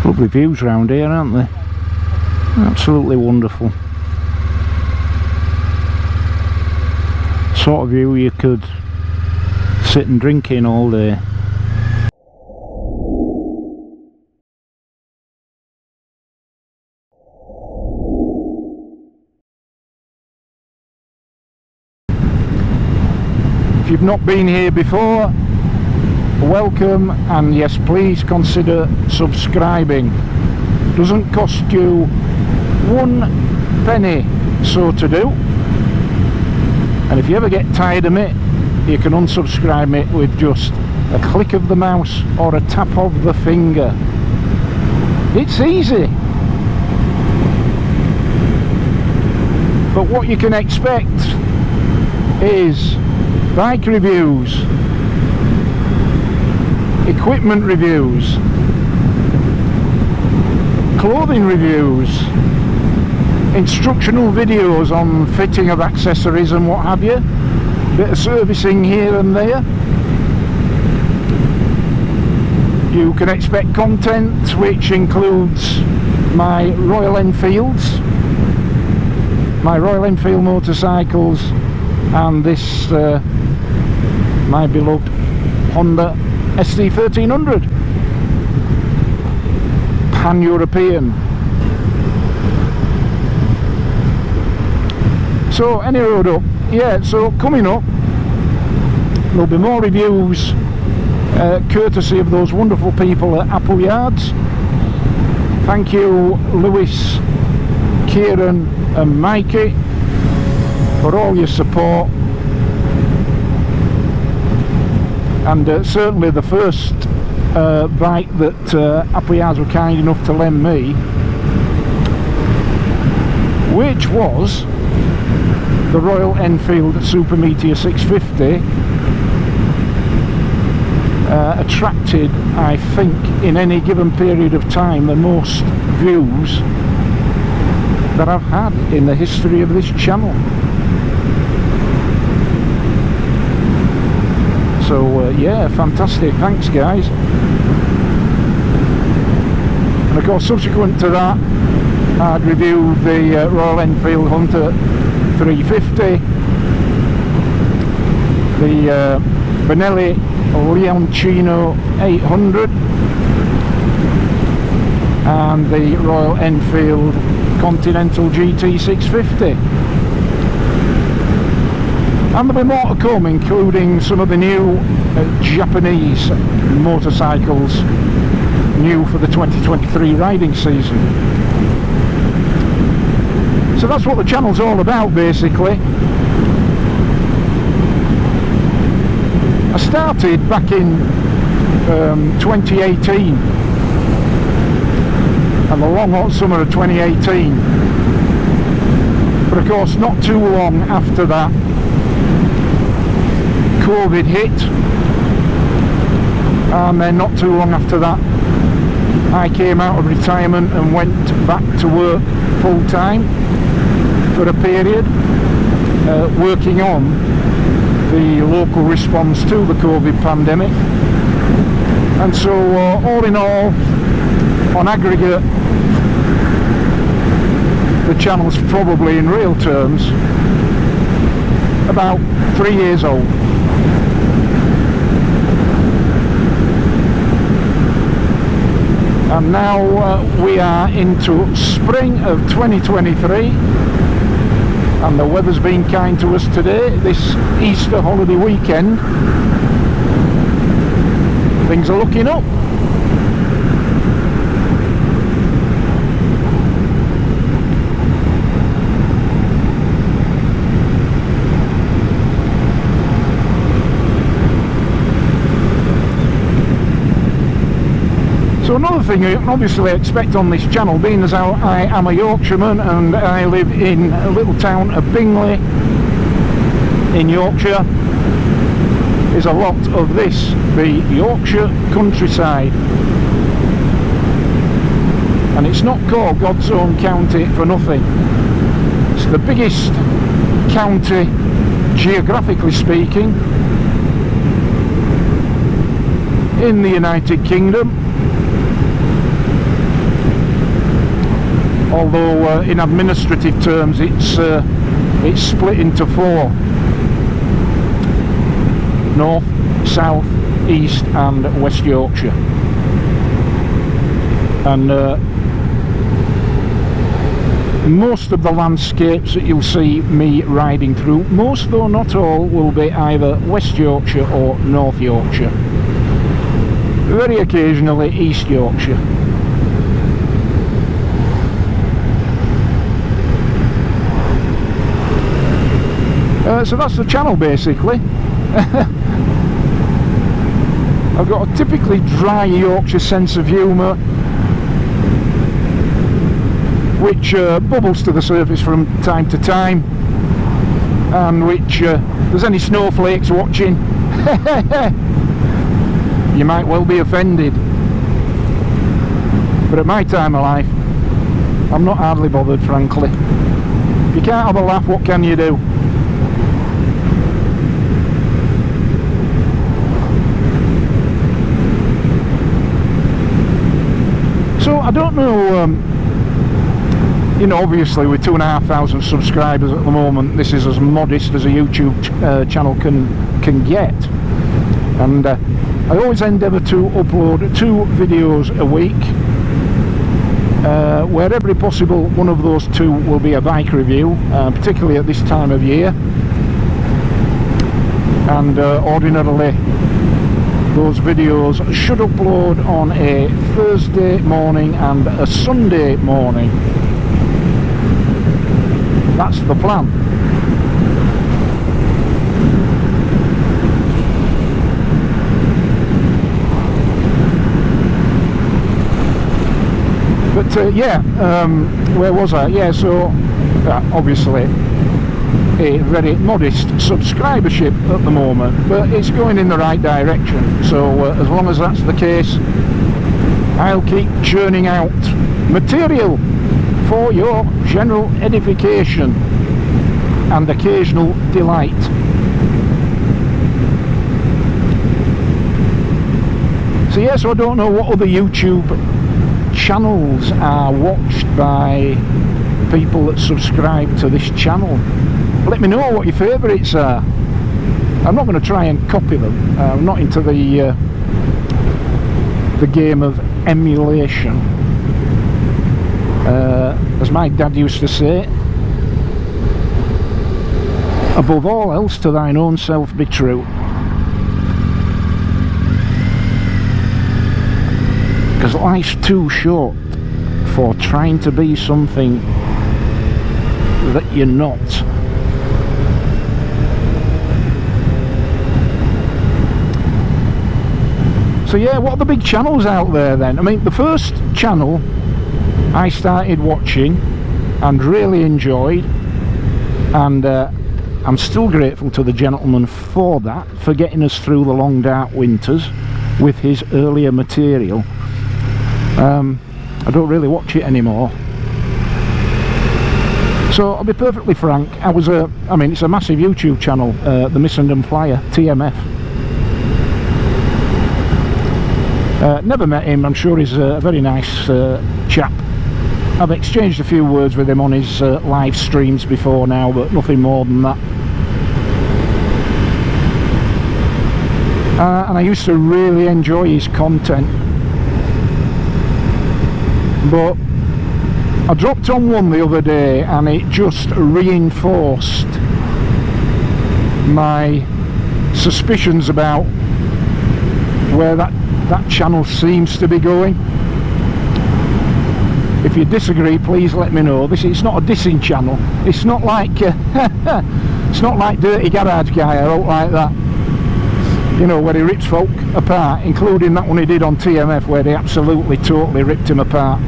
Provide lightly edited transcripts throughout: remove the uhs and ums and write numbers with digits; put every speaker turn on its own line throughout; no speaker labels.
Lovely views round here, aren't they? Absolutely wonderful. Sort of view you could sit and drink in all day. If you've not been here before, welcome, and yes, please consider subscribing. Doesn't cost you one penny so to do, and if you ever get tired of me, you can unsubscribe me with just a click of the mouse or a tap of the finger. It's easy. But what you can expect is bike reviews, equipment reviews, clothing reviews, instructional videos on fitting of accessories and what have you, bit of servicing here and there. You can expect content which includes my Royal Enfields, my Royal Enfield motorcycles, and this my beloved Honda ST1300 Pan-European. So any road up, yeah, so coming up there'll be more reviews courtesy of those wonderful people at Apple Yards. Thank you Lewis, Kieran and Mikey for all your support, and certainly the first bike that Apple Yards were kind enough to lend me, which was the Royal Enfield Super Meteor 650, attracted, I think, in any given period of time, the most views that I've had in the history of this channel. So yeah, fantastic, thanks guys. And of course, subsequent to that, I'd reviewed the Royal Enfield Hunter 350, the Benelli Leoncino 800, and the Royal Enfield Continental GT 650. And there'll be more to come, including some of the new Japanese motorcycles, new for the 2023 riding season. So that's what the channel's all about, basically. I started back in 2018, and the long hot summer of 2018. But of course, not too long after that, COVID hit, and then not too long after that I came out of retirement and went back to work full time for a period, working on the local response to the COVID pandemic. And so all in all, on aggregate, the channel's probably, in real terms, about 3 years old. And now we are into spring of 2023, and the weather's been kind to us today, this Easter holiday weekend. Things are looking up. So another thing you can obviously expect on this channel, being as I am a Yorkshireman and I live in a little town of Bingley in Yorkshire, is a lot of this, the Yorkshire countryside. And it's not called God's own county for nothing. It's the biggest county, geographically speaking, in the United Kingdom. although in administrative terms it's split into 4: North, South, East and West Yorkshire. And most of the landscapes that you'll see me riding through, most though not all, will be either West Yorkshire or North Yorkshire. Very occasionally East Yorkshire. So that's the channel basically. I've got a typically dry Yorkshire sense of humour, which bubbles to the surface from time to time, and which, if there's any snowflakes watching, you might well be offended. But at my time of life, I'm not hardly bothered, frankly. If you can't have a laugh, what can you do? So I don't know, you know, obviously with 2,500 subscribers at the moment, this is as modest as a YouTube channel can get, and I always endeavour to upload 2 videos a week, wherever possible. One of those 2 will be a bike review, particularly at this time of year, and ordinarily those videos should upload on a Thursday morning and a Sunday morning. That's the plan. But yeah, where was I? Yeah, so obviously a very modest subscribership at the moment, but it's going in the right direction. So as long as that's the case, I'll keep churning out material for your general edification and occasional delight. So yes, so I don't know what other YouTube channels are watched by people that subscribe to this channel. Let me know what your favourites are. I'm not going to try and copy them. I'm not into the game of emulation. As my dad used to say, above all else, to thine own self be true. Because life's too short for trying to be something that you're not. So yeah, what are the big channels out there then? I mean, the first channel I started watching and really enjoyed, and I'm still grateful to the gentleman for that, for getting us through the long dark winters with his earlier material. I don't really watch it anymore. So I'll be perfectly frank, I mean, it's a massive YouTube channel, the Missenden Flyer, TMF. Never met him. I'm sure he's a very nice chap. I've exchanged a few words with him on his live streams before now, but nothing more than that. And I used to really enjoy his content, but I dropped on one the other day and it just reinforced my suspicions about where that channel seems to be going. If you disagree, please let me know. It's not a dissing channel. It's not like it's not like Dirty Garage Guy. I don't like that. You know, where he rips folk apart, including that one he did on TMF, where they absolutely, totally ripped him apart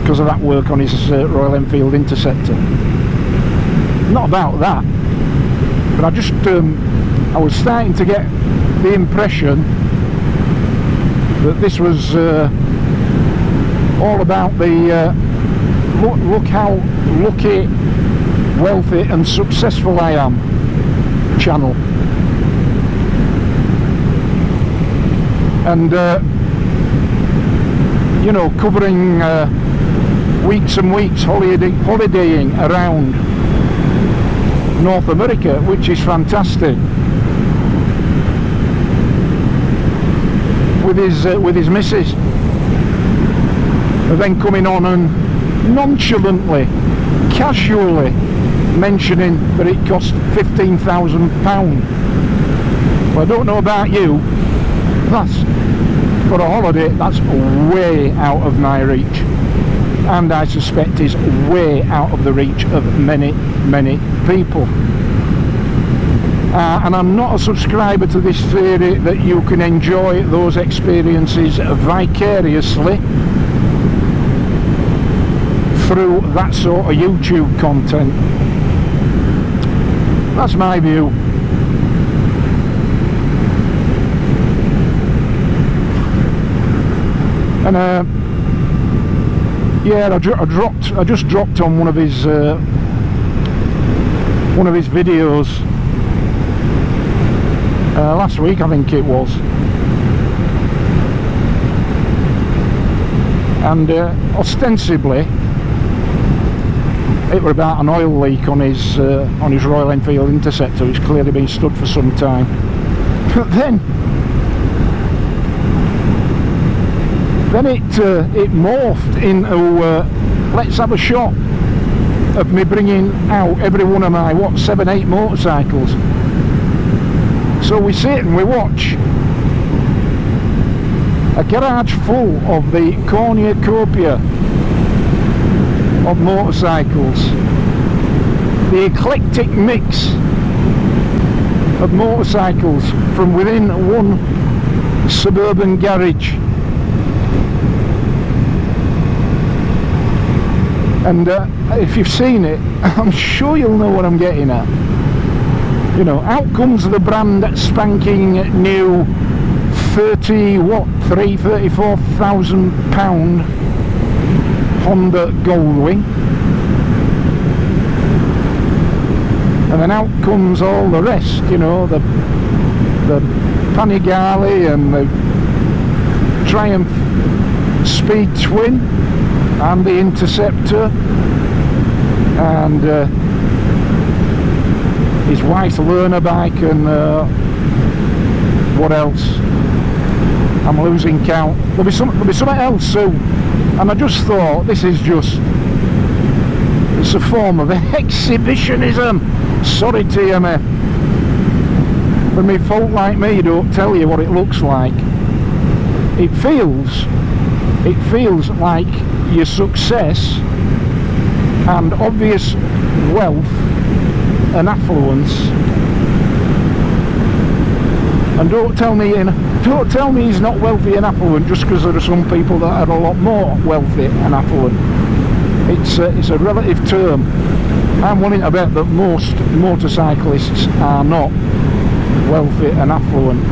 because of that work on his Royal Enfield Interceptor. Not about that, but I just I was starting to get the impression that this was all about the look how lucky, wealthy and successful I am channel. And you know, covering weeks and weeks holidaying around North America, which is fantastic, with his missus, and then coming on and nonchalantly, casually mentioning that it cost £15,000. Well, I don't know about you, that's, for a holiday, that's way out of my reach, and I suspect is way out of the reach of many people. And I'm not a subscriber to this theory that you can enjoy those experiences vicariously through that sort of YouTube content. That's my view. And yeah, I just dropped on one of his videos last week, I think it was, and ostensibly it were about an oil leak on his Royal Enfield Interceptor. It's clearly been stood for some time. But then it morphed into let's have a shot of me bringing out every one of my 7-8 motorcycles. So we sit and we watch a garage full of the cornucopia of motorcycles, the eclectic mix of motorcycles from within one suburban garage. And if you've seen it, I'm sure you'll know what I'm getting at. You know, out comes the brand spanking new £34,000 Honda Goldwing, and then out comes all the rest, you know, the Panigale and the Triumph Speed Twin and the Interceptor, and his wife's learner bike, and what else? I'm losing count. There'll be something else soon. And I just thought, this is it's a form of exhibitionism. Sorry, TMF. But me folk like me don't tell you what it looks like. It feels like your success and obvious wealth and affluence. And don't tell me he's not wealthy and affluent just because there are some people that are a lot more wealthy and affluent. It's a relative term. I'm willing to bet that most motorcyclists are not wealthy and affluent.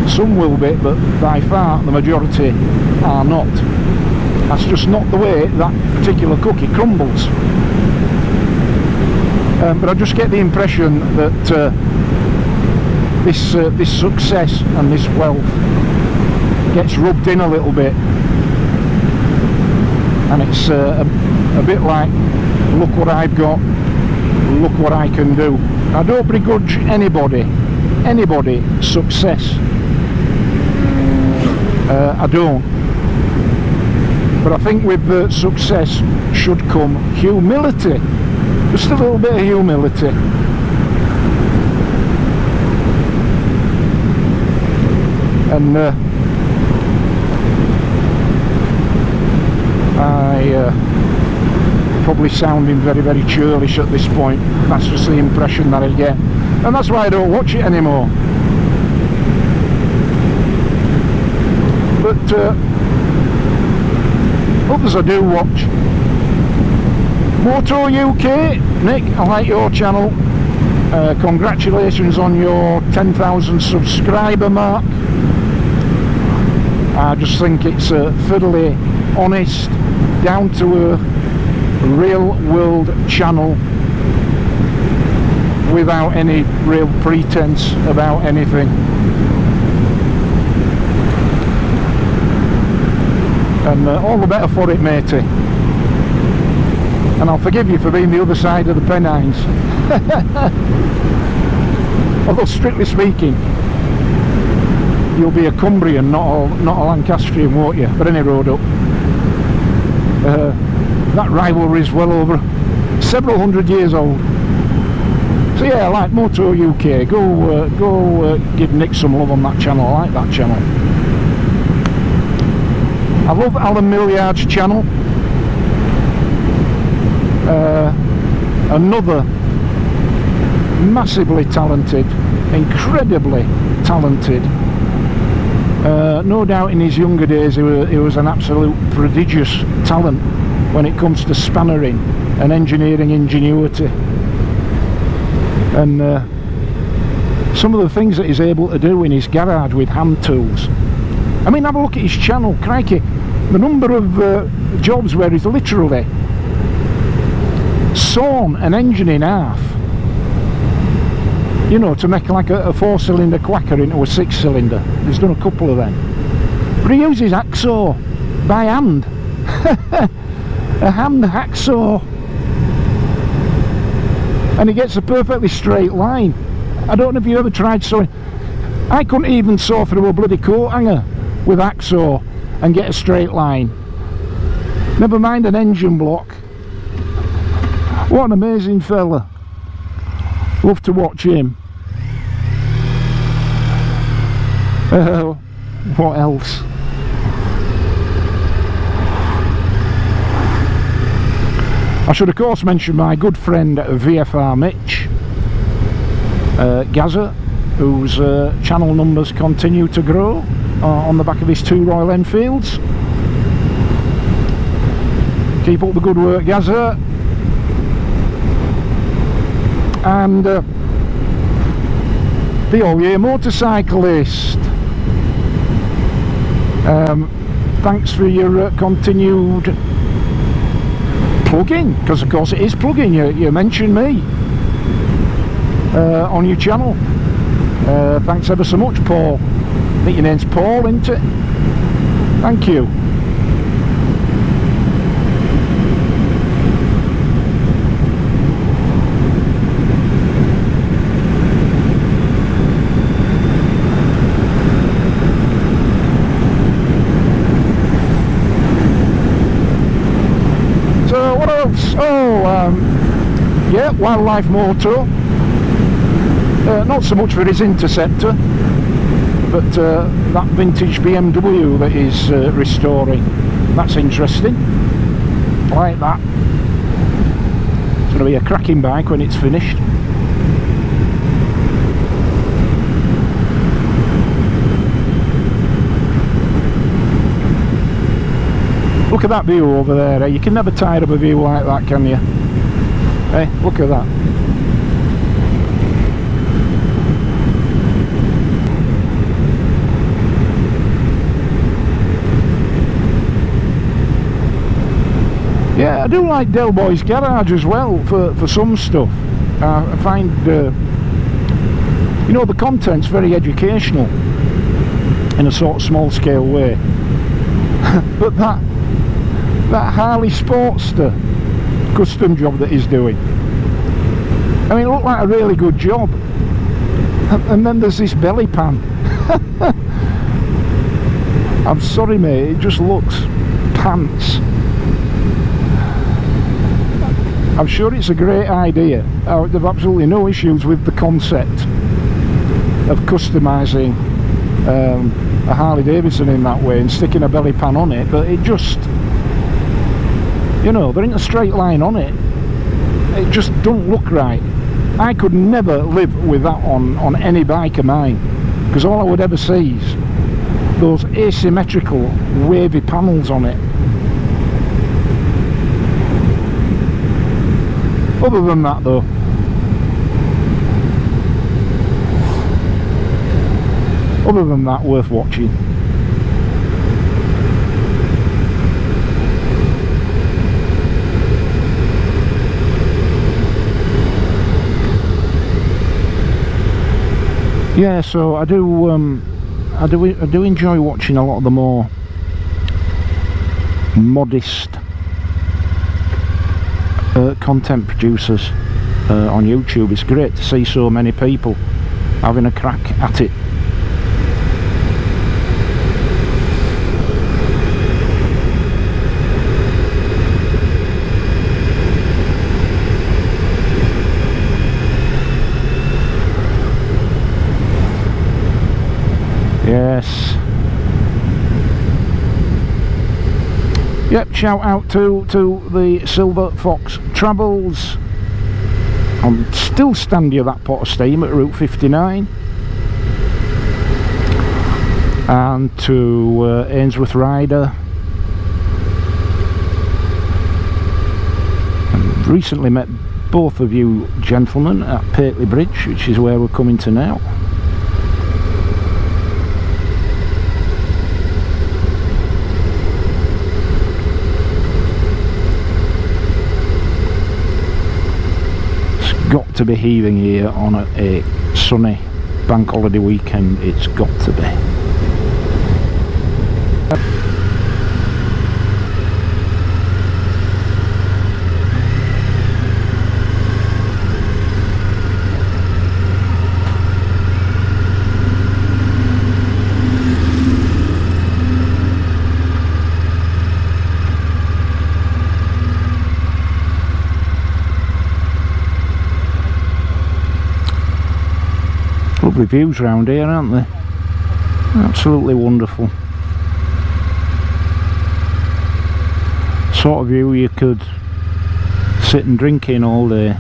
Some will be, but by far the majority are not. That's just not the way that particular cookie crumbles. But I just get the impression that this success and this wealth gets rubbed in a little bit, and it's a bit like, look what I've got, look what I can do. I don't begrudge anybody success. I don't. But I think with success should come humility. Just a little bit of humility. And probably sounding very churlish at this point. That's just the impression that I get, and that's why I don't watch it anymore. But others I do watch. Moto UK, Nick, I like your channel. Congratulations on your 10,000 subscriber mark. I just think it's a thoroughly honest, down to earth, real world channel without any real pretense about anything. And all the better for it, matey. and I'll forgive you for being the other side of the Pennines. Although strictly speaking, you'll be a Cumbrian, not a Lancastrian, won't you? But any road up. That rivalry is well over several hundred years old. So yeah, like Moto UK, go give Nick some love on that channel. I like that channel. I love Alan Millyard's channel. Another massively talented, incredibly talented. No doubt in his younger days he was an absolute prodigious talent when it comes to spannering and engineering ingenuity. And some of the things that he's able to do in his garage with hand tools. I mean, have a look at his channel, crikey. The number of jobs where he's literally sawn an engine in half, you know, to make like a 4-cylinder quacker into a 6-cylinder. He's done a couple of them. But he uses hacksaw by hand. A hand hacksaw. And he gets a perfectly straight line. I don't know if you ever tried sawing. I couldn't even saw through a bloody coat hanger with hacksaw and get a straight line. Never mind an engine block. What an amazing fella. Love to watch him. What else? I should of course mention my good friend VFR Mitch Gaza, whose channel numbers continue to grow on the back of his 2 Royal Enfields. Keep up the good work, Gaza. And the all-year motorcyclist. Thanks for your continued plugging, because of course it is plugging. You mentioned me on your channel. Thanks ever so much, Paul. I think your name's Paul, isn't it? Thank you. Yeah, Wildlife Moto. Not so much for his Interceptor, but that vintage BMW that he's restoring. That's interesting. I like that. It's going to be a cracking bike when it's finished. Look at that view over there. You can never tire of a view like that, can you? Hey, look at that. Yeah, I do like Del Boy's garage as well for some stuff. I find you know, the content's very educational in a sort of small scale way. But that Harley Sportster custom job that he's doing, I mean, it looked like a really good job. And then there's this belly pan. I'm sorry mate, it just looks pants. I'm sure it's a great idea. They've absolutely no issues with the concept of customising a Harley Davidson in that way and sticking a belly pan on it, but it just, you know, there ain't a straight line on it. It just don't look right. I could never live with that on any bike of mine, because all I would ever see is those asymmetrical wavy panels on it. Other than that though, worth watching. Yeah, so I do enjoy watching a lot of the more content producers on YouTube. It's great to see so many people having a crack at it. Yes. Yep, shout out to the Silver Fox Travels. I'm still standing at that pot of steam at Route 59. And to Ainsworth Rider. And recently met both of you gentlemen at Pateley Bridge, which is where we're coming to now. Got to be heaving here on a sunny bank holiday weekend. It's got to be. Lovely views around here, aren't they? Absolutely wonderful. Sort of view you could sit and drink in all day.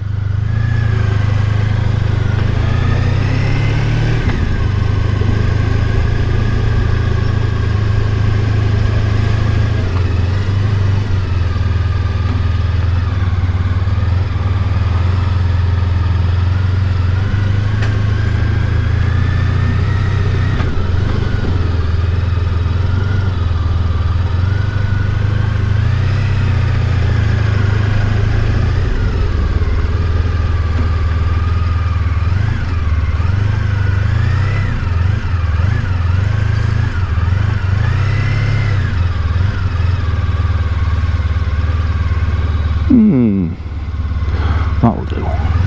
That'll do.